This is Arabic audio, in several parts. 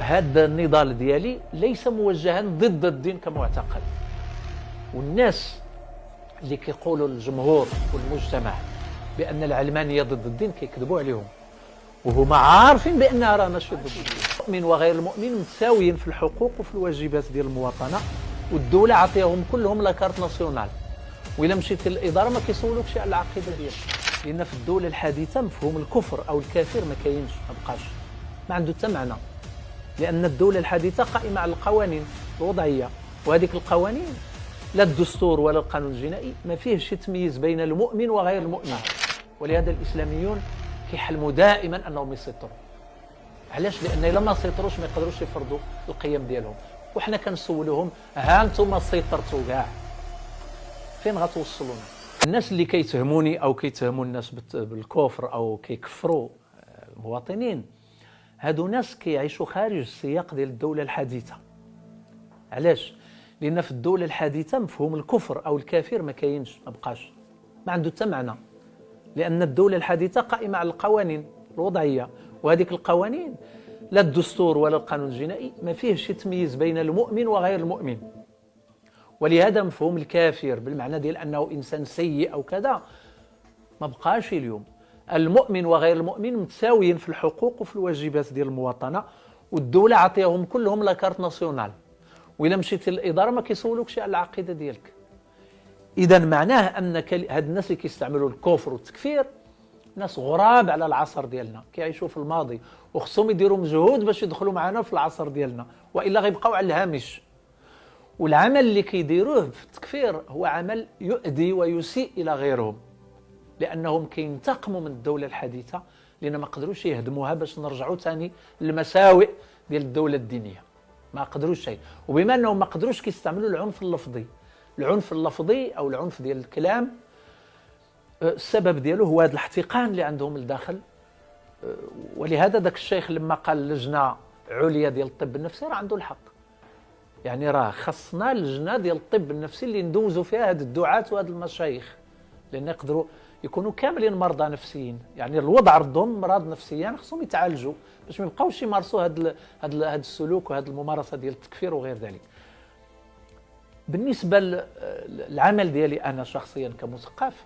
هذا النضال ديالي ليس موجها ضد الدين كمعتقد، والناس اللي كيقولوا الجمهور والمجتمع بأن العلمانية ضد الدين كيكذبوا عليهم، وهما عارفين بأنها راه ماشي ضد الدين. المؤمن وغير المؤمن متساويين في الحقوق وفي الواجبات ديال المواطنة، والدولة عطيهم كلهم لاكارت ناسيونال، وإلا مشيتي للإدارة ما كيسولوكش على العقيدة ديالك، لأن في الدولة الحديثة مفهوم الكفر أو الكافر ما كاينش، ما بقاش، ما عنده حتى معنى، لأن الدولة الحديثة قائمة على القوانين الوضعية، وهذيك القوانين لا الدستور ولا القانون الجنائي ما فيهش تمييز بين المؤمن وغير المؤمن، ولهذا الإسلاميون كيحلموا دائما أنهم يسيطروا. علاش؟ لأن إلا ما سيطروش ما يقدروش يفرضوا القيم ديالهم، وحنا كنسولوهم ها انتم سيطرتوا كاع، فين غتوصلونا؟ الناس اللي كيتهموني أو كيتهموا الناس بالكفر أو كيكفروا المواطنين، هادو ناس كيعيشوا خارج السياق ديال الدولة الحديثة. علاش؟ لأن في الدولة الحديثة مفهوم الكفر أو الكافر ما كاينش، ما بقاش، ما عنده حتى معنى، لأن الدولة الحديثة قائمة على القوانين الوضعية، وهذيك القوانين لا الدستور ولا القانون الجنائي ما فيهش تمييز بين المؤمن وغير المؤمن، ولهذا مفهوم الكافر بالمعنى ديال أنه إنسان سيء أو كذا ما بقاش اليوم. المؤمن وغير المؤمن متساويين في الحقوق وفي الواجبات ديال المواطنة، والدولة عطيهم كلهم لاكارت ناسيونال، وإلا مشيتي للإدارة ما كيسولوكش على العقيدة ديالك. إذا معناه أن هاد الناس اللي كيستعملوا الكفر والتكفير ناس غراب على العصر ديالنا، كيعيشوا في الماضي، وخصهم يديروا مجهود باش يدخلوا معنا في العصر ديالنا، وإلا غيبقاو على الهامش. والعمل اللي كيديروه في التكفير هو عمل يؤدي ويسيء إلى غيرهم، لأنهم كينتقموا من الدولة الحديثة، لأن ما قدروش يهدموها باش نرجعوا ثاني للمساوئ ديال الدولة الدينية، ما قدروش شيء. وبما أنهم ما قدروش كيستعملوا العنف اللفظي، العنف اللفظي أو العنف ديال الكلام، السبب ديالو هو هذا الاحتقان اللي عندهم لداخل. ولهذا ذاك الشيخ لما قال لجنة عليا ديال الطب النفسي راه عنده الحق، يعني راه خصنا لجنة ديال الطب النفسي اللي ندوزوا فيها هاد الدعاة وهاد المشايخ، لأن يقدروا يكونوا كاملين مرضى نفسيين، يعني الوضع عندهم مرض نفسيين خصهم يتعالجوا باش ما يبقاوش يمارسوا هاد السلوك وهاد الممارسة ديال التكفير وغير ذلك. بالنسبة للعمل ديالي أنا شخصيا كمثقف،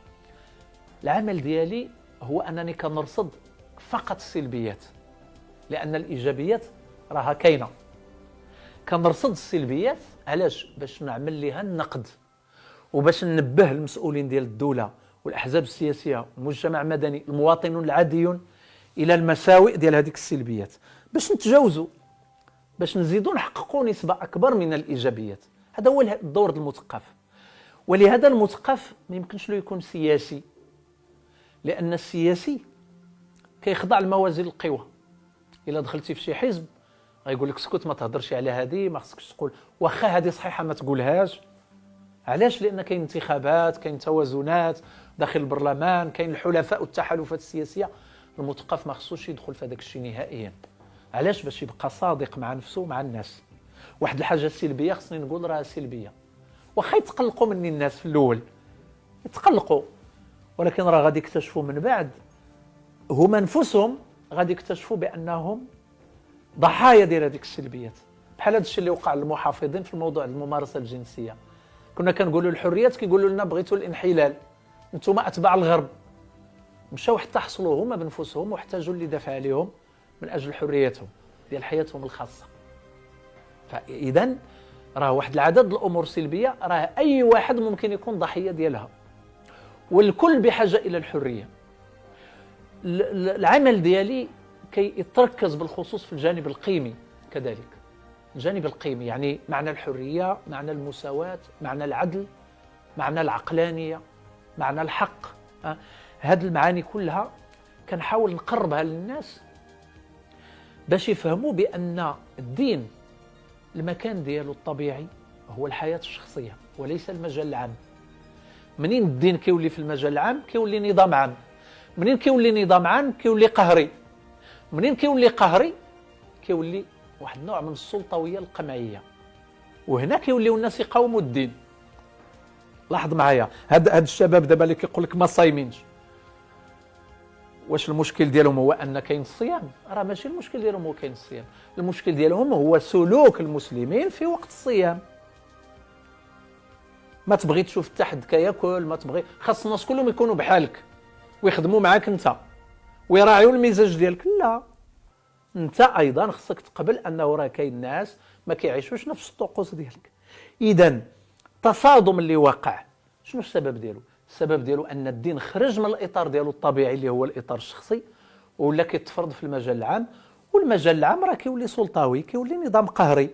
العمل ديالي هو أنني كنرصد فقط السلبيات، لأن الإيجابيات راها كاينة. كنرصد السلبيات علاش؟ باش نعمل لها النقد، وباش ننبه المسؤولين ديال الدولة والأحزاب السياسية والمجتمع المدني المواطنون العاديون إلى المساوئ ديال هذيك السلبيات، باش نتجاوزوا، باش نزيدوا نحققوا نسبة أكبر من الإيجابيات. هذا هو الدور المثقف. ولهذا المثقف ما يمكنش له يكون سياسي، لأن السياسي كيخضع لموازين القوى. إلا دخلتي في شي حزب غيقول لك اسكت ما تهضرش على هذه، ما خصكش تقول، واخا هذه صحيحة ما تقولهاش. علاش؟ لأن كاين انتخابات، كاين توازنات داخل البرلمان، كاين الحلفاء والتحالفات السياسية. المثقف ما خصوش يدخل في هذاك الشيء نهائيا. علاش؟ باش يبقى صادق مع نفسه ومع الناس. واحد الحاجة سلبية خصني نقول راها سلبية، واخا يتقلقوا مني الناس في الأول، يتقلقوا، ولكن راه غادي يكتشفوا من بعد، هما انفسهم غادي يكتشفوا بأنهم ضحايا ديال هذيك السلبيات. بحال هذا الشيء اللي وقع للمحافظين في الموضوع الممارسة الجنسية. كنا كنقولوا الحريات، كيقولوا لنا بغيتوا الانحلال، انتم أتباع الغرب. مشاو حتى حصلوا هما بنفسهم واحتاجوا اللي دافع عليهم من أجل حريتهم ديال حياتهم الخاصة. فإذا راه واحد العدد الأمور سلبية راه أي واحد ممكن يكون ضحية ديالها، والكل بحاجة إلى الحرية. العمل ديالي كي يتركز بالخصوص في الجانب القيمي كذلك، الجانب القيمي يعني معنى الحرية، معنى المساواة، معنى العدل، معنى العقلانية، معنى الحق. هذه المعاني كلها كنحاول نقربها للناس باش يفهموا بأن الدين المكان ديالو الطبيعي هو الحياة الشخصية وليس المجال العام. منين الدين كيولي في المجال العام كيولي نظام عام، منين كيولي نظام عام كيولي قهري، منين كيولي قهري كيولي واحد النوع من السلطوية القمعية، وهنا كيوليو الناس يقاوموا الدين. لاحظ معايا هاد الشباب دابا اللي كيقول لك ما صايمينش، واش المشكل ديالهم هو ان كاين الصيام؟ راه ماشي المشكل ديالهم هو كاين الصيام، المشكل ديالهم هو سلوك المسلمين في وقت الصيام. ما تبغي تشوف حتى حد كياكل، ما تبغي، خاص الناس كلهم يكونوا بحالك ويخدموا معاك انت ويراعيوا المزاج ديالك. لا، انت ايضا خصك تقبل انه راه كاين ناس ما كيعيشوش نفس الطقوس ديالك. اذا التصادم اللي وقع شنو السبب ديالو؟ السبب ديالو ان الدين خرج من الاطار ديالو الطبيعي اللي هو الاطار الشخصي ولا كيتفرض في المجال العام، والمجال العام راه كيولي سلطوي، كيولي نظام قهري.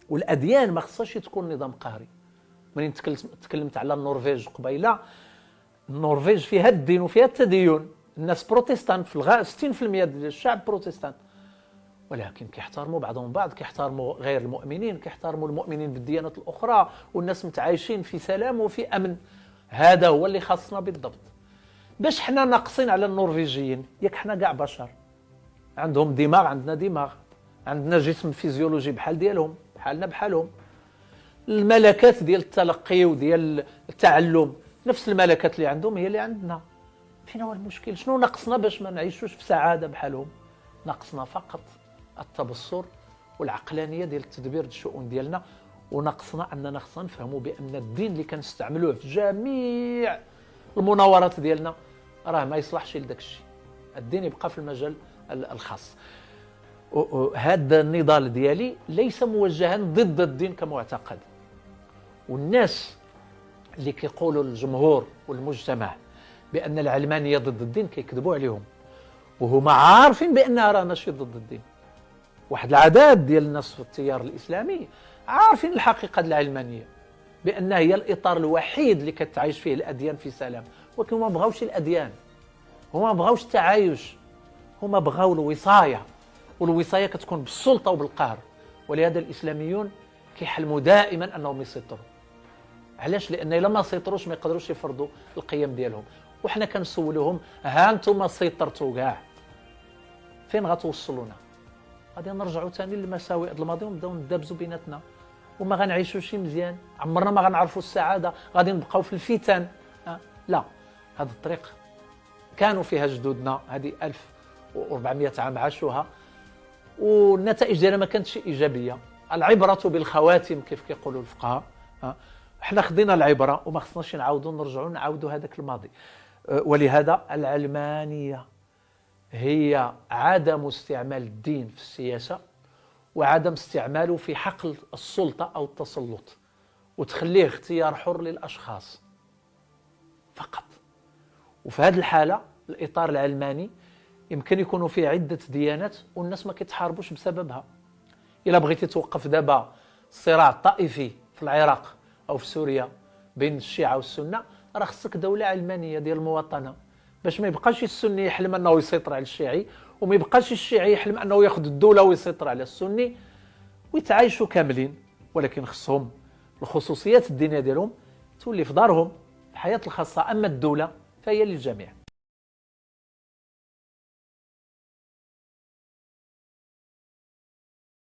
والاديان ما خصهاش تكون نظام قهري. منين تكلمت على النرويج قبيله، النرويج فيها الدين وفيها التدين، الناس بروتستانت في الغالب، 60% ديال الشعب بروتستانت، ولكن كيحترموا بعضهم بعض، كيحترموا غير المؤمنين، كيحترموا المؤمنين بالديانات الاخرى، والناس متعايشين في سلام وفي امن. هذا هو اللي خاصنا بالضبط. باش حنا ناقصين على النرويجيين؟ ياك حنا كاع بشر، عندهم دماغ، عندنا دماغ، عندنا جسم فيزيولوجي بحال ديالهم، بحالنا بحالهم. الملكات ديال التلقي وديال التعلم، نفس الملكات اللي عندهم هي اللي عندنا. فين هو المشكل؟ شنو ناقصنا باش ما نعيشوش في سعاده بحالهم؟ ناقصنا فقط التبصر والعقلانيه ديال التدبير الشؤون ديالنا، وناقصنا اننا خصنا نفهموا بان الدين اللي كنستعملوه في جميع المناورات ديالنا راه ما يصلحش لداك الشيء. الدين يبقى في المجال الخاص. هذا النضال ديالي ليس موجها ضد الدين كمعتقد، والناس اللي كيقولوا الجمهور والمجتمع بان العلمانيه ضد الدين كيكذبوا عليهم، وهما عارفين بانها راه ماشي ضد الدين. واحد العدد ديال الناس في التيار الاسلامي عارفين الحقيقه ديال العلمانيه، بانها هي الاطار الوحيد اللي كتعيش فيه الاديان في سلام، ولكن هما ما بغاوش الاديان، هما ما بغاوش التعايش، هما بغاو الوصايه، والوصايه كتكون بالسلطه وبالقهر. ولهذا الاسلاميون كيحلموا دائما انهم يسيطروا. علاش؟ لان الا ما سيطروش ما يقدروش يفرضوا القيم ديالهم. وحنا كنسولوهم، ها انتم سيطرتوا كاع، فين غتوصلونا؟ غادي نرجعوا ثاني للمساوئ ديال الماضي ونبداو ندابزوا بيناتنا، وما غنعيشوش مزيان، عمرنا ما غنعرفوا السعاده، غادي نبقاو في الفتن. لا، هذا الطريق كانوا فيها جدودنا، هذه 1400 عام عاشوها، والنتائج ديالها ما كانتش ايجابيه. العبره بالخواتم كيف كيقولوا الفقهاء. حنا خدينا العبره وما خصناش نعاودوا هذاك الماضي. ولهذا العلمانيه هي عدم استعمال الدين في السياسه، وعدم استعماله في حقل السلطه او التسلط، وتخليه اختيار حر للاشخاص فقط. وفي هذه الحاله الاطار العلماني يمكن يكونوا فيه عده ديانات والناس ما كيتحاربوش بسببها. الا بغيتي توقف دابا الصراع الطائفي في العراق او في سوريا بين الشيعه والسنه، راه خصك دوله علمانيه ديال المواطنه، باش ما يبقاش السني يحلم انه يسيطر على الشيعي، وما يبقاش الشيعي يحلم انه ياخذ الدوله ويسيطر على السني، ويتعايشوا كاملين. ولكن خصهم الخصوصيات الدينيه ديالهم تولي في دارهم، الحياه الخاصه، اما الدوله فهي للجميع.